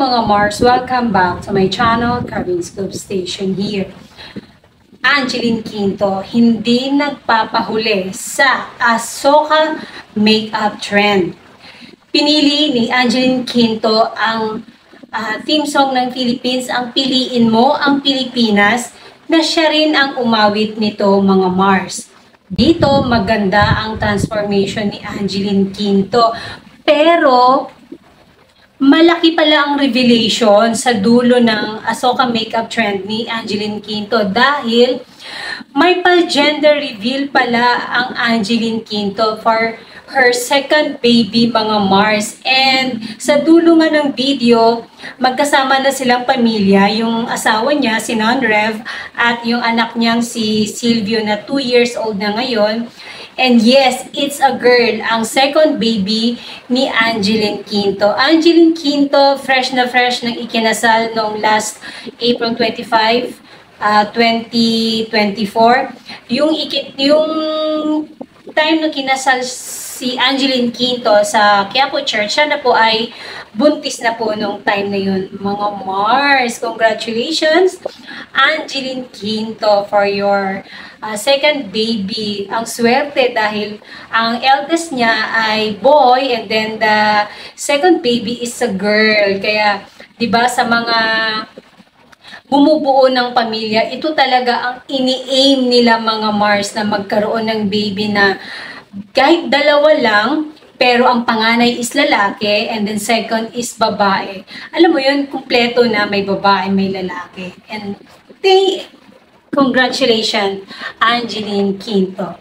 mga Mars, welcome back to my channel, Carving Scoop Station here. Angeline Quinto, hindi nagpapahuli sa Ahsoka makeup trend. Pinili ni Angeline Quinto ang theme song ng Philippines, ang Piliin Mo ang Pilipinas, na siya rin ang umawit nito mga Mars. Dito maganda ang transformation ni Angeline Quinto, pero malaki pala ang revelation sa dulo ng Ahsoka makeup trend ni Angeline Quinto dahil may pa-gender reveal pala ang Angeline Quinto for her second baby mga Mars. And sa dulo nga ng video, magkasama na silang pamilya, yung asawa niya si Non-Rev at yung anak niyang si Silvio na 2 years old na ngayon. And yes, it's a girl, ang second baby ni Angeline Quinto. Angeline Quinto, fresh na fresh nang ikinasal noong last April 25, 2024. Yung time na kinasal si Angeline Quinto sa Quiapo Church, siya na po ay buntis na po nung time na yun. Mga Mars, congratulations Angeline Quinto for your second baby. Ang swerte dahil ang eldest niya ay boy and then the second baby is a girl. Kaya 'di ba sa mga bumubuo ng pamilya, ito talaga ang ini-aim nila mga Mars na magkaroon ng baby na kahit dalawa lang, pero ang panganay is lalaki and then second is babae. Alam mo yun, kumpleto na may babae, may lalaki. And congratulations, Angeline Quinto.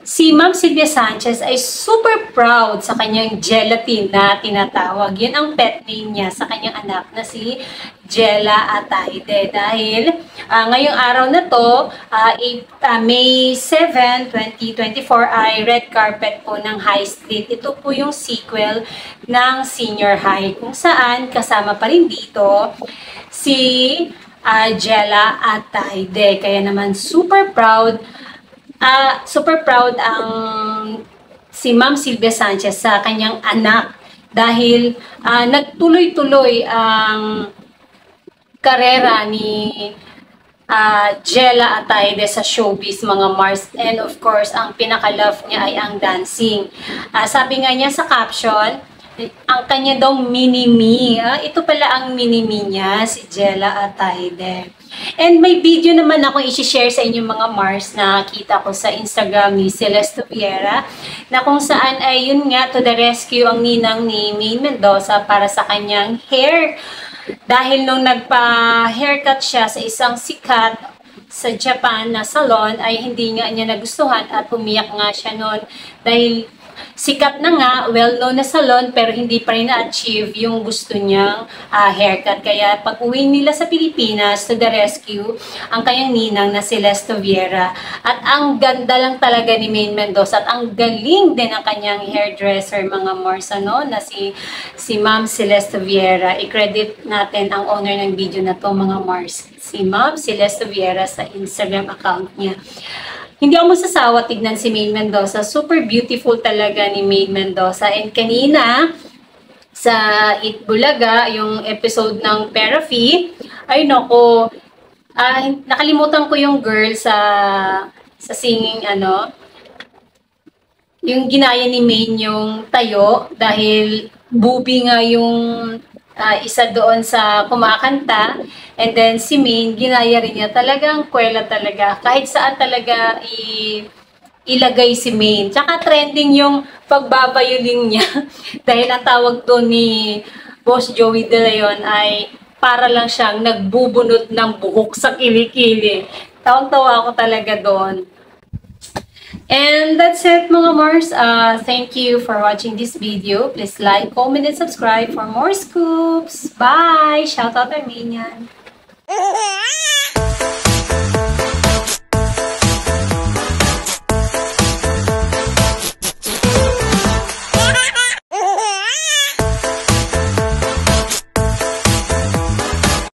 Si Ma'am Sylvia Sanchez ay super proud sa kanyang gelatin na tinatawag. Yun ang pet name niya sa kanyang anak na si Jella Ataide. Dahil ngayong araw na to, May 7, 2024 ay red carpet po ng High Street. Ito po yung sequel ng Senior High kung saan kasama pa rin dito si Jella Ataide. Kaya naman super proud ang si Ma'am Sylvia Sanchez sa kanyang anak dahil nagtuloy-tuloy ang karera ni Jella Ataide sa showbiz mga Mars, and of course ang pinaka-love niya ay ang dancing. Sabi nga niya sa caption, ang kanya daw mini-me. Ito pala ang mini-me niya, si Jella Ataide. And may video naman ako i-share sa inyo mga Mars na kita ko sa Instagram ni Celeste Viera na kung saan ay yun nga to the rescue ang ninang ni Maine Mendoza para sa kanyang hair. Dahil nung nagpa-haircut siya sa isang sikat sa Japan na salon ay hindi nga niya nagustuhan at umiyak nga siya noon dahil sikat na nga, well-known na salon, pero hindi pa rin na-achieve yung gusto niyang haircut. Kaya pag-uwi nila sa Pilipinas, to the rescue, ang kanyang ninang na Celeste Viera. At ang ganda lang talaga ni Maine Mendoza at ang galing din ng kanyang hairdresser, mga Mars, na si Ma'am Celeste Viera. I-credit natin ang owner ng video na to, mga Mars. Si Ma'am Celeste Viera sa Instagram account niya. Hindi ako masasawa tignan si Maine Mendoza. Super beautiful talaga ni Maine Mendoza. And kanina, sa Eat Bulaga, yung episode ng Perafee, ay nako, nakalimutan ko yung girl sa singing, yung ginaya ni Maine yung tayo, dahil bubi nga yung isa doon sa kumakanta. And then si Maine, ginaya rin niya. Talagang kwela talaga. Kahit saan talaga ilagay si Maine. Tsaka trending yung pagbabayuling niya. Dahil ang tawag doon ni Boss Joey De Leon ay para lang siyang nagbubunot ng buhok sa kilikili. Tawang-tawa ako talaga doon. And that's it mga Mars. Thank you for watching this video. Please like, comment, and subscribe for more scoops. Bye! Shoutout Armenian!